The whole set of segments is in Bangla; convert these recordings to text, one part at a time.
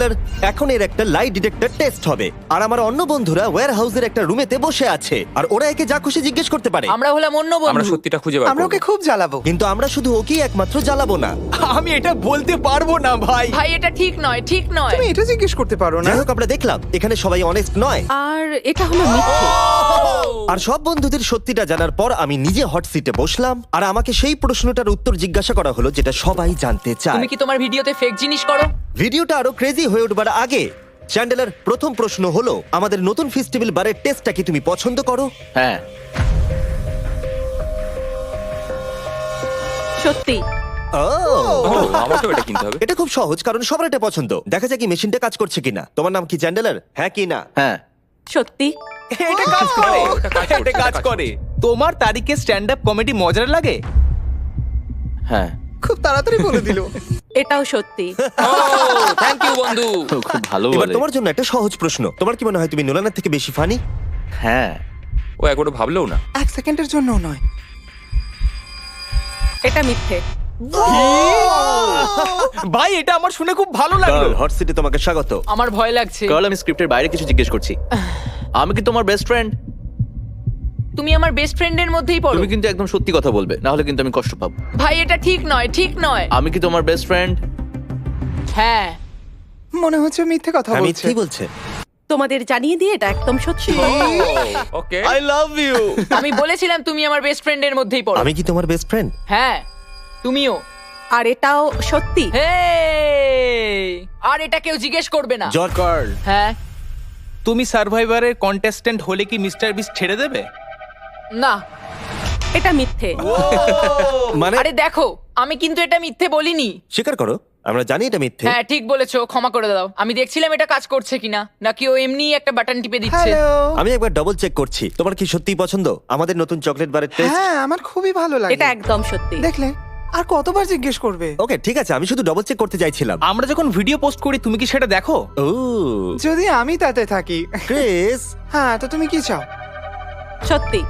চ্যান্ডলার, এখন এর একটা লাই ডিটেক্টর টেস্ট হবে। আর আমার অন্য বন্ধুরা ওয়্যার হাউসের একটা রুমেতে বসে আছে, আর ওরা একে যা খুশি জিজ্ঞেস করতে পারে। আমরা হলাম অন্য আমরা বন্ধু। সত্যিটা খুঁজে বার আমরা করব। ওকে খুব জ্বালাবো। কিন্তু আমরা শুধু ওকেই একমাত্র জ্বালাবো না। আমি এটা বলতে পারবো না ভাই। ভাই এটা ঠিক নয়, ঠিক নয়। তুমি এটা জিজ্ঞেস করতে পারো না। যাই হোক, আমরা দেখলাম এখানে সবাই অনেস্ট নয়। আর এটা হলো মিথ্যে। আর সব বন্ধুদের সত্যিটা জানার পর আমি নিজে হট সিটে বসলাম, আর আমাকে সেই প্রশ্নটার উত্তর জিজ্ঞাসা করা হলো যেটা সবাই জানতে চায়। তুমি কি তোমার ভিডিওতে ফেক জিনিস করো? ভিডিওটা আরো ক্রেজি হয়ে উঠবার আগে চ্যান্ডেলার, প্রথম প্রশ্ন হলো আমাদের নতুন ফেস্টিভ্যাল বারের টেস্টটা কি তুমি পছন্দ করো? হ্যাঁ, সত্যি। ও, আমাকেও এটা কিনতে হবে। এটা খুব সহজ, কারণ সবার এটা পছন্দ। দেখা যাক কি মেশিনটা কাজ করছে কিনা। তোমার নাম কি চ্যান্ডেলার? হ্যাঁ কি না? হ্যাঁ, সত্যি। এটা কাজ করে। এটা কাজ করছে, এটা কাজ করে। তোমার তারিখে স্ট্যান্ড আপ কমেডি মজার লাগে? হ্যাঁ, খুব তাড়াতাড়ি বলে দিল। এটাও সত্যি। থ্যাংক ইউ বন্ধু। খুব ভালো এবার বলে। তোমার জন্য একটা সহজ প্রশ্ন। তোমার কি মনে হয় তুমি নোলানের থেকে বেশি ফানি? হ্যাঁ, ও একবারও ভাবলেও না। এক সেকেন্ডের জন্য নয়। এটা মিথ্যে। ভাই এটা আমার শুনে খুব ভালো লাগলো। হট সিটে তোমাকে স্বাগত। আমার ভয় লাগছে। কারণ আমি স্ক্রিপ্টের বাইরে কিছু জিজ্ঞেস করছি। আমি কি তোমার বেস্ট ফ্রেন্ড? তুমি আমার বেস্ট ফ্রেন্ডের মধ্যেই পড়ো। তুমি কিন্তু একদম সত্যি কথা বলবে, না হলে কিন্তু আমি কষ্ট পাবো। ভাই এটা ঠিক নয়, ঠিক নয়। আমি কি তোমার বেস্ট ফ্রেন্ড? হ্যাঁ। মনে হচ্ছে মিথ্যে কথা আমি বলছে। ঠিক বলছে। তোমাদের জানিয়ে দিয়ে এটা একদম সত্যি। ওকে। I love you. আমি বলেছিলাম তুমি আমার বেস্ট ফ্রেন্ডের মধ্যেই পড়ো। আমি কি তোমার বেস্ট ফ্রেন্ড? হ্যাঁ, তুমিও। আর এটাও সত্যি। হেই! আর এটা কেউ জিজ্ঞেস করবে না। জর্জ, কার্ল, হ্যাঁ। তুমি সার্ভাইভারের কন্টেস্ট্যান্ট হলে কি মিস্টার বিস্ট ছেড়ে দেবে? না। এটা মিথ্যে। মানে আরে দেখো, আমি কিন্তু এটা মিথ্যে বলিনি। স্বীকার করো, আমরা জানি এটা মিথ্যে। হ্যাঁ ঠিক বলেছো, ক্ষমা করে দাও। আমি দেখছিলাম এটা কাজ করছে কিনা, নাকি ও এমনি একটা বাটন টিপে দিচ্ছে। হ্যালো। আমি একবার ডবল চেক করছি। তোমার কি সত্যিই পছন্দ আমাদের নতুন চকলেট বারের টেস্ট? হ্যাঁ, আমার খুবই ভালো লাগে। এটা একদম সত্যি। দেখলে, আর কতবার জিজ্ঞেস করবে? ওকে ঠিক আছে, আমি শুধু ডবল চেক করতে চাইছিলাম। আমরা যখন ভিডিও পোস্ট করি তুমি কি সেটা দেখো? ও যদি আমি তাতে থাকি। ক্রিস, হ্যাঁ, তো তুমি কি চাও? সত্যি।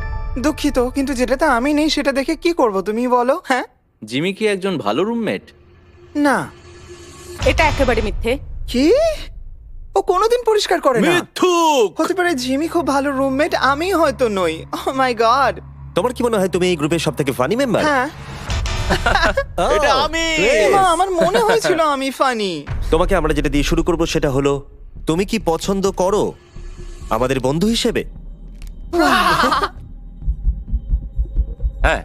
দুঃখিত, কিন্তু যেটাতে আমি নেই সেটা দেখে কি করব তুমি বলো? হ্যাঁ, জিমি কি একজন ভালো রুমমেট? না। এটা একেবারে মিথ্যে। কি? ও কোনোদিন পরিষ্কার করে না। মিথ্যুক। হতে পারে জিমি খুব ভালো রুমমেট, আমি হয়তো নই। ও মাই গড। তোমার কি মনে হয় তুমি এই গ্রুপের সবথেকে ফানি মেম্বার? হ্যাঁ, এটা আমি। এমা, আমার মনে হয়েছিল আমি ফানি। তোমাকে আমরা যেটা দিয়ে শুরু করব সেটা হলো, তুমি কি পছন্দ করো আমাদের বন্ধু হিসেবে? হ্যাঁ।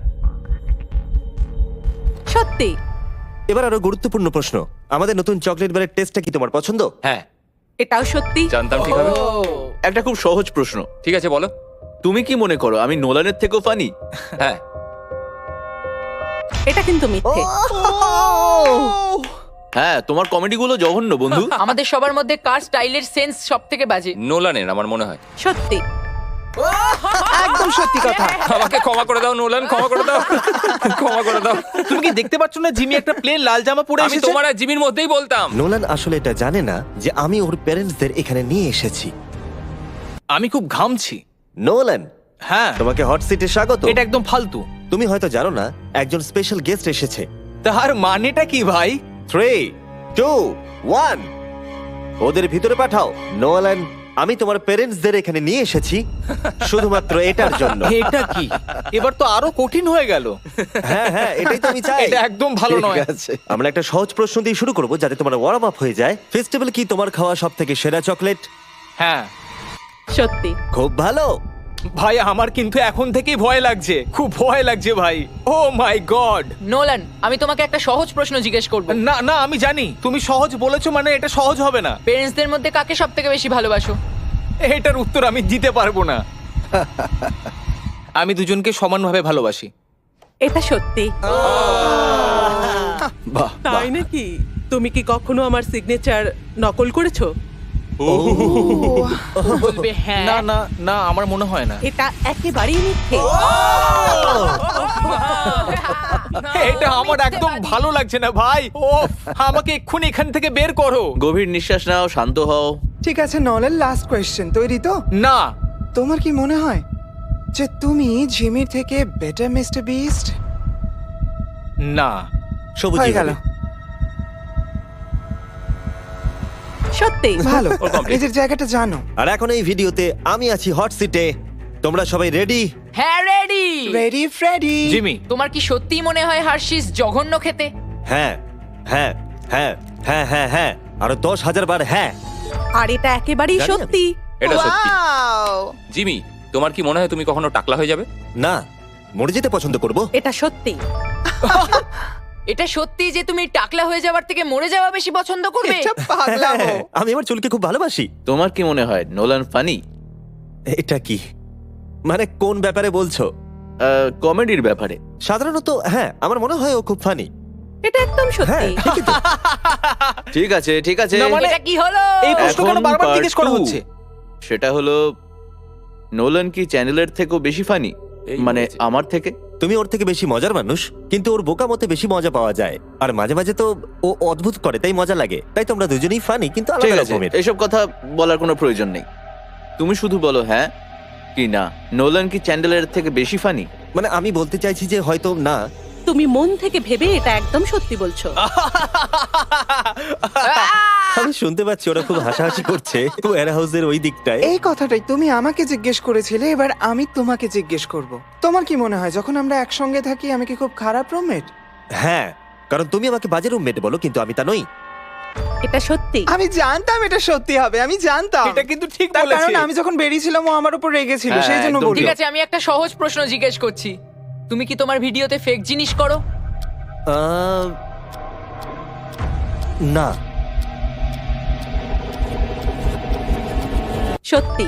সত্যি। এবার আরো গুরুত্বপূর্ণ প্রশ্ন, আমাদের নতুন চকলেট বারের টেস্টটা কি তোমার পছন্দ? হ্যাঁ, এটাও সত্যি। জানতাম ঠিক হবে। একটা খুব সহজ প্রশ্ন। ঠিক আছে বলো। তুমি কি মনে করো আমি নোলানের থেকেও ফানি? হ্যাঁ। এটা কিন্তু মিথ্যে। হ্যাঁ, তোমার কমেডিগুলো জঘন্য বন্ধু। আমাদের সবার মধ্যে কার স্টাইলের সেন্স সব থেকে বাজে? নোলানের আমার মনে হয়। সত্যি। একদম সত্যি কথা। আমাকে ক্ষমা করে দাও নোলান, ক্ষমা করে দাও। ক্ষমা করে দাও। তুমি কি দেখতে পাচ্ছ না জিমি একটা প্লেন লাল জামা পরে আমি এসেছে? তোমার আর জিমির মধ্যেই বলতাম। নোলান আসলে এটা জানে না যে আমি ওর প্যারেন্টসদের এখানে নিয়ে এসেছি। আমি খুব ঘামছি। নোলান, হ্যাঁ, তোমাকে হট সিটে স্বাগত। এটা একদম ফালতু। তুমি হয়তো জানো না একজন স্পেশাল গেস্ট এসেছে। তার মানেটা কি ভাই? 3, 2, 1 ওদের ভিতরে পাঠাও। নোলান, আমি তোমার প্যারেন্টসদের এখানে নিয়ে এসেছি শুধুমাত্র এটার জন্য। এটা কি? এবার তো আরো কঠিন হয়ে গেল। হ্যাঁ হ্যাঁ, এটাই তো আমি চাই। এটা একদম ভালো ঠিক নয়। আছে, আমরা একটা সহজ প্রশ্ন দিয়ে শুরু করব যাতে তোমার ওয়ার্ম আপ হয়ে যায়। ফেস্টিভ্যাল কি তোমার খাওয়া সবথেকে সেরা চকলেট? হ্যাঁ সত্যি। খুব ভালো। ভাই, আমার কিন্তু এখন থেকেই ভয় লাগছে, খুব ভয় লাগছে ভাই। ও মাই গড। নোলান, আমি তোমাকে একটা সহজ প্রশ্ন জিজ্ঞেস করব। না না, আমি জানি তুমি সহজ বলেছো মানে এটা সহজ হবে না। পেরেন্টসদের মধ্যে কাকে সব থেকে বেশি ভালোবাসো? এটার উত্তর আমি দিতে পারবো না। আমি দুজনকে সমানভাবে ভালোবাসি। এটা সত্যি। বাহ, তাই নাকি? তুমি কি কখনো আমার সিগনেচার নকল করেছো? বলবে হ্যাঁ। না না না, আমার মনে হয় না। এটা একেবারেই মিথ্যে। এটা আমার একদম ভালো লাগছে না ভাই। ও, আমাকে এক্ষুনি এখান থেকে বের করো। গভীর নিঃশ্বাস নাও, শান্ত হও। ঠিক আছে, নলের লাস্ট কোয়েশ্চেন, তৈরি তো? না। তোমার কি মনে হয় যে তুমি জিমির থেকে বেটার মিস্টার বিস্ট? না। সবুজ হয়ে গেল। সত্যি ভালো ওর complete। নিজের জায়গাটা জানো। আর এখন এই ভিডিওতে আমি আছি হট সিটে। তোমরা সবাই রেডি? হ্যাঁ রেডি। Ready Freddie. জিমি, তোমার কি সত্যিই মনে হয় হার্শিস জঘন্য খেতে? হ্যাঁ হ্যাঁ হ্যাঁ হ্যাঁ হ্যাঁ হ্যাঁ আরো 10,000 বার হ্যাঁ। আর এটা একেবারেই জানি আমি। সত্যি। এটা সত্যি। Wow! জিমি, তোমার কি মনে হয় তুমি কখনো টাকলা হয়ে যাবে? না, মরে যেতে পছন্দ করব। এটা সত্যি। এটা সত্যি যে তুমি টাকলা হয়ে যাওয়ার থেকে মরে যাওয়া বেশি পছন্দ করবে? এটা পাগলামো। আমি আমার চুলকে খুব ভালোবাসি। তোমার কি মনে হয় নোলান ফানি? এটা কি মানে কোন ব্যাপারে বলছো? কমেডির ব্যাপারে। সাধারণত হ্যাঁ, আমার মনে হয় ও খুব ফানি। এটা একদম হ্যাঁ সত্যি। ঠিকই তো। ঠিক আছে ঠিক আছে, না, মানে- এটা কি হলো? এই প্রশ্ন কেন এখন বারবার part জিজ্ঞেস করা 2 হচ্ছে? সেটা হলো নোলান কি চ্যানেলের থেকেও বেশি ফানি? এই মানে হয়েছে। আমার থেকে? তুমি ওর থেকে বেশি মজার মানুষ, কিন্তু ওর বোকা মতে বেশি মজা পাওয়া যায়। আর মাঝে মাঝে তো ও অদ্ভুত করে, তাই মজা লাগে। তাই তোমরা দুজনেই ফানি, কিন্তু ঠিক আলাদা আছে, রকমের। এসব কথা বলার কোনো প্রয়োজন নেই। তুমি শুধু বলো হ্যাঁ কি না। নোলান কি চ্যান্ডেলের থেকে বেশি ফানি? মানে আমি বলতে চাইছি যে হয়তো না। তুমি মন থেকে ভেবে এটা একদম সত্যি বলছো। আমি শুনতে পাচ্ছি ওরা খুব হাসাহাসি করছে ওয়্যার হাউসের ওই দিকটায়। এই কথাটাই তুমি আমাকে জিজ্ঞেস করেছিলে, এবার আমি তোমাকে জিজ্ঞেস করব। তোমার কি মনে হয় যখন আমরা একসঙ্গে থাকি আমি কি খুব খারাপ রুমমেট? হ্যাঁ, কারণ তুমি আমাকে বাজে রুমমেট বলো, কিন্তু আমি তা নই। এটা সত্যি। আমি জানতাম এটা সত্যি হবে, আমি জানতাম। এটা কিন্তু ঠিক তার বলেছে। কারণ আমি যখন বেরিয়েছিলাম ও আমার উপর রেগেছিল, হ্যাঁ, সেই জন্য একদম বললো। ঠিক আছে, আমি একটা সহজ প্রশ্ন জিজ্ঞেস করছি। তুমি কি তোমার ভিডিওতে ফেক জিনিস করো? আহ, না। সত্যি।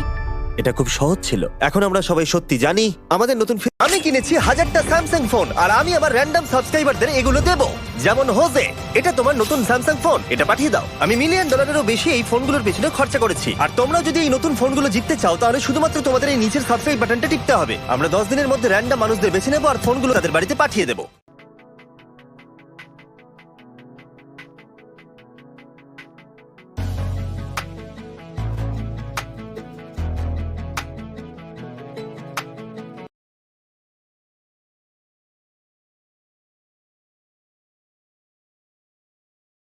এটা খুব সহজ ছিল। এখন আমরা সবাই সত্যি জানি আমাদের নতুন আমি কিনেছি 1000টা স্যামসাং ফোন, আর আমি আবার র্যান্ডম সাবস্ক্রাইবারদের এগুলো দেব। যেমন হোজে, এটা তোমার নতুন স্যামসাং ফোন, এটা পাঠিয়ে দাও। আমি $1 মিলিয়নেরও বেশি এই ফোনগুলোর পেছনে খরচা করেছি। আর তোমরা যদি এই নতুন ফোনগুলো জিততে চাও, তাহলে শুধুমাত্র তোমাদের এই নিচের সাবস্ক্রাইব বাটনটা টিপতে হবে। আমরা 10 দিনের মধ্যে র্যান্ডম মানুষদের বেছে নেবো আর ফোনগুলো তাদের বাড়িতে পাঠিয়ে দেবো।